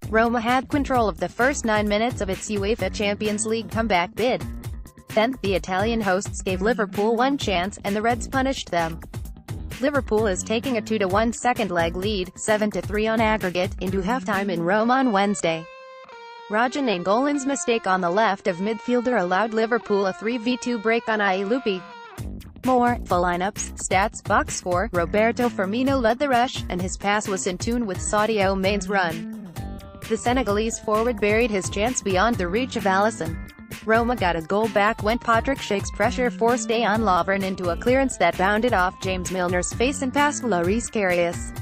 Roma had control of the first 9 minutes of its UEFA Champions League comeback bid. Then, the Italian hosts gave Liverpool one chance, and the Reds punished them. Liverpool is taking a 2-1 second leg lead, 7-3 on aggregate, into halftime in Rome on Wednesday. Radja Nainngolan's mistake on the left of midfielder allowed Liverpool a 3v2 break on Lupi. More, full lineups, stats, box score, Roberto Firmino led the rush, and his pass was in tune with Sadio Mane's run. The Senegalese forward buried his chance beyond the reach of Alisson. Roma got a goal back when Patrick Schick's pressure forced Dejan Lovren into a clearance that bounded off James Milner's face and past Loris Karius.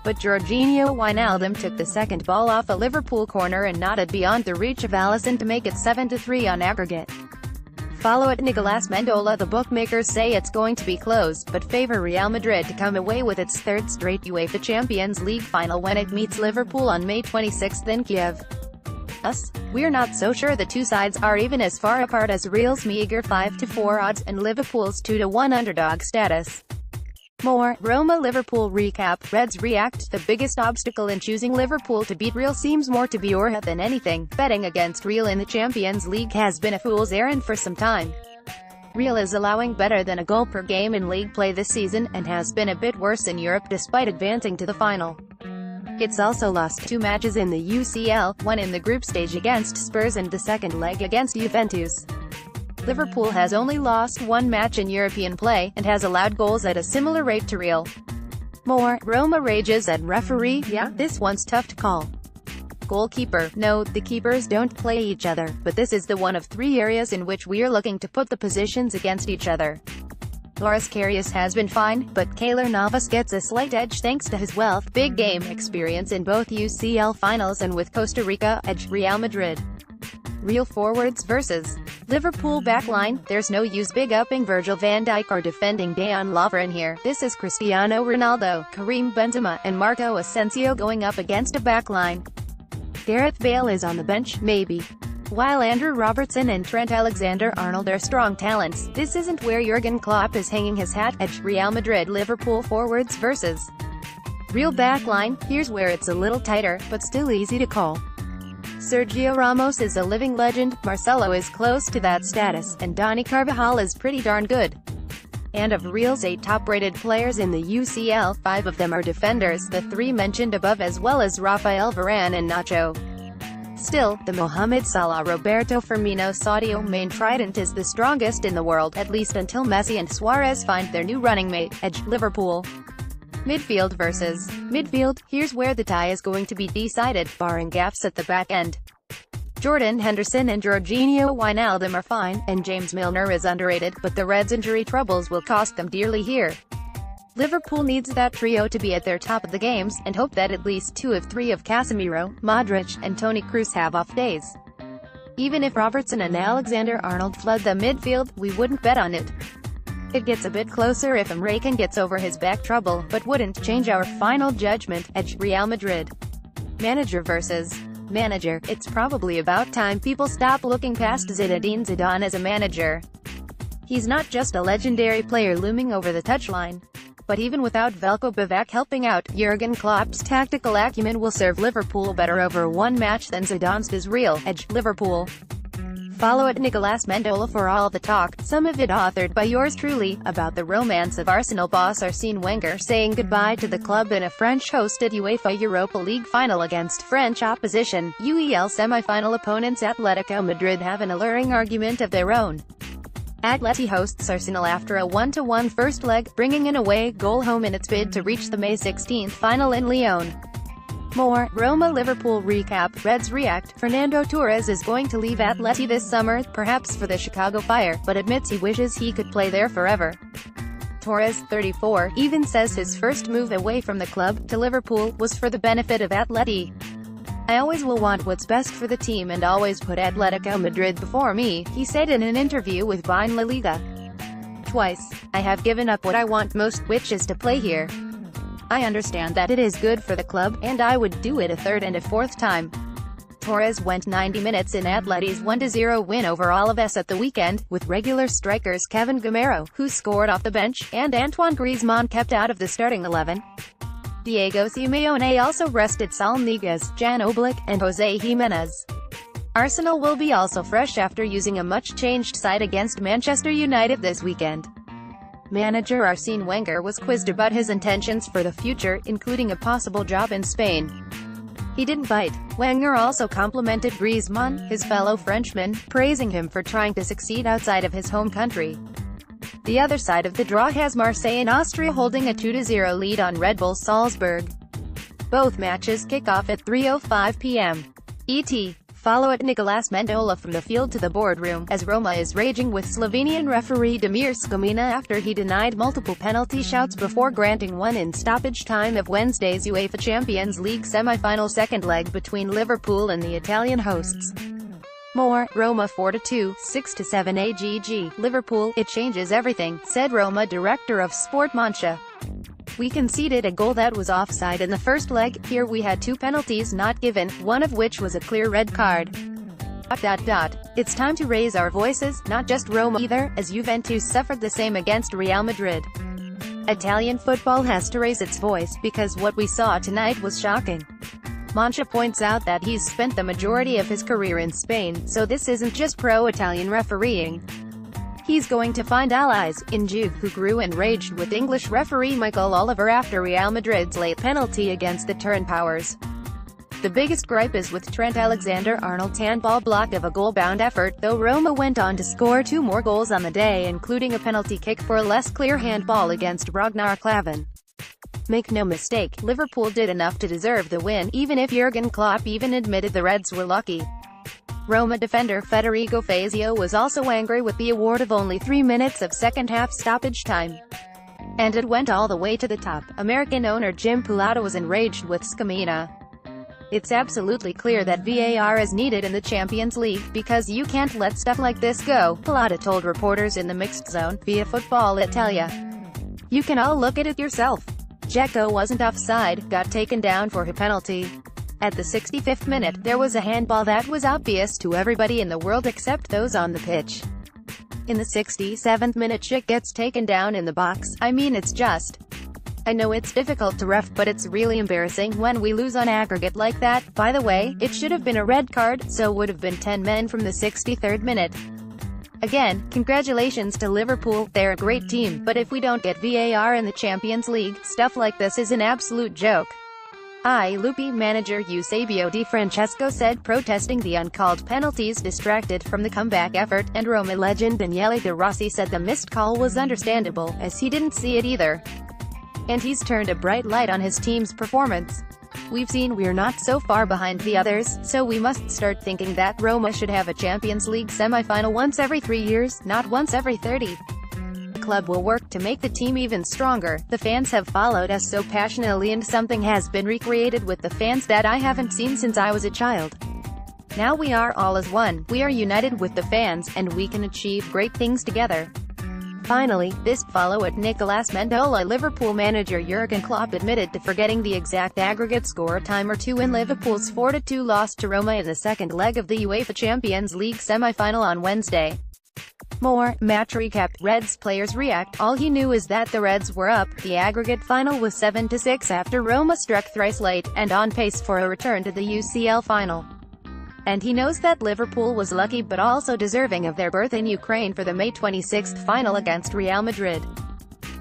But Jorginho Wijnaldum took the second ball off a Liverpool corner and nodded beyond the reach of Alisson to make it 7-3 on aggregate. Follow at Nicolas Mendola. The bookmakers say it's going to be close, but favor Real Madrid to come away with its third straight UEFA Champions League final when it meets Liverpool on May 26 in Kiev. We're not so sure the two sides are even as far apart as Real's meager 5-4 odds and Liverpool's 2-1 underdog status. More, Roma-Liverpool recap. Reds react. The biggest obstacle in choosing Liverpool to beat Real seems more to be Orha than anything. Betting against Real in the Champions League has been a fool's errand for some time. Real is allowing better than a goal per game in league play this season, and has been a bit worse in Europe despite advancing to the final. It's also lost 2 matches in the UCL, one in the group stage against Spurs and the second leg against Juventus. Liverpool has only lost 1 match in European play, and has allowed goals at a similar rate to Real. More, Roma rages at referee. Yeah, this one's tough to call. Goalkeeper. No, the keepers don't play each other, but this is the one of 3 areas in which we're looking to put the positions against each other. Loris Karius has been fine, but Keylor Navas gets a slight edge thanks to his wealth, big game experience in both UCL finals and with Costa Rica, edge Real Madrid. Real forwards versus Liverpool backline. There's no use big-upping Virgil van Dijk or defending Dejan Lovren here. This is Cristiano Ronaldo, Karim Benzema, and Marco Asensio going up against a backline. Gareth Bale is on the bench, maybe. While Andrew Robertson and Trent Alexander-Arnold are strong talents, this isn't where Jurgen Klopp is hanging his hat. Edge Real Madrid-Liverpool forwards versus Real backline. Here's where it's a little tighter, but still easy to call. Sergio Ramos is a living legend, Marcelo is close to that status, and Dani Carvajal is pretty darn good. And of Real's 8 top-rated players in the UCL, 5 of them are defenders, the 3 mentioned above as well as Rafael Varane and Nacho. Still, the Mohamed Salah, Roberto Firmino, Sadio Mane trident is the strongest in the world, at least until Messi and Suarez find their new running mate. Edge Liverpool. Midfield versus midfield. Here's where the tie is going to be decided, barring gaffes at the back end. Jordan Henderson and Jorginho Wijnaldum are fine, and James Milner is underrated, but the Reds' injury troubles will cost them dearly here. Liverpool needs that trio to be at their top of the games, and hope that at least 2 of 3 of Casemiro, Modric, and Toni Kroos have off days. Even if Robertson and Alexander-Arnold flood the midfield, we wouldn't bet on it. It gets a bit closer if Emre gets over his back trouble, but wouldn't change our final judgment. Edge Real Madrid. Manager versus manager. It's probably about time people stop looking past Zinedine Zidane as a manager. He's not just a legendary player looming over the touchline. But even without Veljko Bivac helping out, Jurgen Klopp's tactical acumen will serve Liverpool better over one match than Zidane's does. Real. Edge Liverpool. Follow at Nicolas Mendola for all the talk, some of it authored by yours truly, about the romance of Arsenal boss Arsene Wenger saying goodbye to the club in a French-hosted UEFA Europa League final against French opposition. UEL semi-final opponents Atletico Madrid have an alluring argument of their own. Atleti hosts Arsenal after a 1-1 first leg, bringing an away goal home in its bid to reach the May 16 final in Lyon. More, Roma-Liverpool recap. Reds react. Fernando Torres is going to leave Atleti this summer, perhaps for the Chicago Fire, but admits he wishes he could play there forever. Torres, 34, even says his first move away from the club, to Liverpool, was for the benefit of Atleti. I always will want what's best for the team and always put Atletico Madrid before me, he said in an interview with Bein La Liga. Twice. I have given up what I want most, which is to play here. I understand that it is good for the club, and I would do it a third and a fourth time. Torres went 90 minutes in Atleti's 1-0 win over Alaves at the weekend, with regular strikers Kevin Gameiro, who scored off the bench, and Antoine Griezmann kept out of the starting 11. Diego Simeone also rested Saul Niguez, Jan Oblak, and Jose Jimenez. Arsenal will be also fresh after using a much-changed side against Manchester United this weekend. Manager Arsene Wenger was quizzed about his intentions for the future, including a possible job in Spain. He didn't bite. Wenger also complimented Griezmann, his fellow Frenchman, praising him for trying to succeed outside of his home country. The other side of the draw has Marseille and Austria holding a 2-0 lead on Red Bull Salzburg. Both matches kick off at 3:05 p.m. ET. Follow at Nicolas Mendola from the field to the boardroom, as Roma is raging with Slovenian referee Damir Skomina after he denied multiple penalty shouts before granting one in stoppage time of Wednesday's UEFA Champions League semi-final second leg between Liverpool and the Italian hosts. More, Roma 4-2, 6-7 AGG, Liverpool, it changes everything, said Roma director of Sport Mancha. We conceded a goal that was offside in the first leg, here we had two penalties not given, one of which was a clear red card. It's time to raise our voices, not just Roma either, as Juventus suffered the same against Real Madrid. Italian football has to raise its voice, because what we saw tonight was shocking. Mancha points out that he's spent the majority of his career in Spain, so this isn't just pro-Italian refereeing. He's going to find allies in Juve, who grew enraged with English referee Michael Oliver after Real Madrid's late penalty against the Turin Powers. The biggest gripe is with Trent Alexander-Arnold's handball block of a goal-bound effort, though Roma went on to score two more goals on the day, including a penalty kick for a less clear handball against Ragnar Klavan. Make no mistake, Liverpool did enough to deserve the win, even if Jurgen Klopp even admitted the Reds were lucky. Roma defender Federico Fazio was also angry with the award of only 3 minutes of second-half stoppage time. And it went all the way to the top. American owner Jim Pilata was enraged with Skomina. It's absolutely clear that VAR is needed in the Champions League, because you can't let stuff like this go, Pilata told reporters in the mixed zone, via Football Italia. You can all look at it yourself. Dzeko wasn't offside, got taken down for a penalty. At the 65th minute, there was a handball that was obvious to everybody in the world except those on the pitch. In the 67th minute, Schick gets taken down in the box. I mean, it's just... I know it's difficult to ref, but it's really embarrassing when we lose on aggregate like that. By the way, it should have been a red card, so would have been 10 men from the 63rd minute. Again, congratulations to Liverpool, they're a great team, but if we don't get VAR in the Champions League, stuff like this is an absolute joke. Lupi manager Eusebio Di Francesco said protesting the uncalled penalties distracted from the comeback effort, and Roma legend Daniele De Rossi said the missed call was understandable, as he didn't see it either. And he's turned a bright light on his team's performance. We've seen we're not so far behind the others, so we must start thinking that Roma should have a Champions League semi-final once every 3 years, not once every 30. The club will work to make the team even stronger. The fans have followed us so passionately, and something has been recreated with the fans that I haven't seen since I was a child. Now we are all as one, we are united with the fans, and we can achieve great things together. Finally, this follow at Nicolas Mendola. Liverpool manager Jurgen Klopp admitted to forgetting the exact aggregate score a time or two in Liverpool's 4-2 loss to Roma in the second leg of the UEFA Champions League semi-final on Wednesday. More, match recap, Reds players react. All he knew is that the Reds were up. The aggregate final was 7-6 after Roma struck thrice late, and on pace for a return to the UCL Final. And he knows that Liverpool was lucky but also deserving of their berth in Ukraine for the May 26th final against Real Madrid.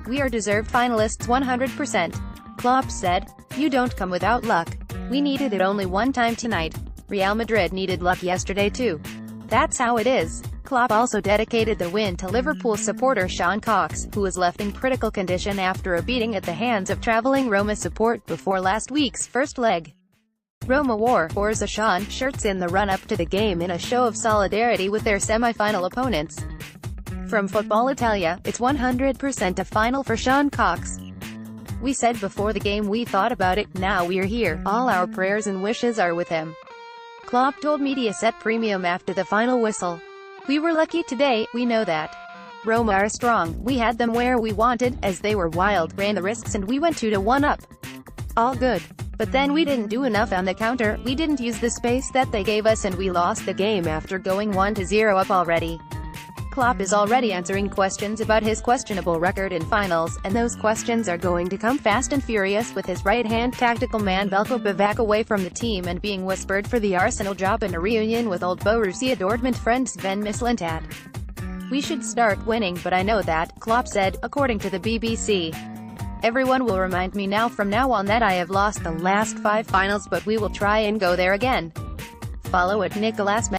We are deserved finalists 100%. Klopp said. You don't come without luck. We needed it only one time tonight. Real Madrid needed luck yesterday too. That's how it is. Klopp also dedicated the win to Liverpool supporter Sean Cox, who was left in critical condition after a beating at the hands of travelling Roma support before last week's first leg. Roma wore Forza Sean shirts in the run-up to the game in a show of solidarity with their semi-final opponents. From Football Italia, it's 100% a final for Sean Cox. We said before the game we thought about it, now we're here, all our prayers and wishes are with him. Klopp told Mediaset Premium after the final whistle. We were lucky today, we know that. Roma are strong, we had them where we wanted, as they were wild, ran the risks, and we went 2-1 up. All good. But then we didn't do enough on the counter, we didn't use the space that they gave us, and we lost the game after going 1-0 up already. Klopp is already answering questions about his questionable record in finals, and those questions are going to come fast and furious, with his right-hand tactical man Veljko back away from the team and being whispered for the Arsenal job and a reunion with old Borussia Dortmund friend Sven Mislintat. "We should start winning, but I know that," Klopp said, according to the BBC. "Everyone will remind me from now on that I have lost the last 5 finals, but we will try and go there again." Follow at Nicolas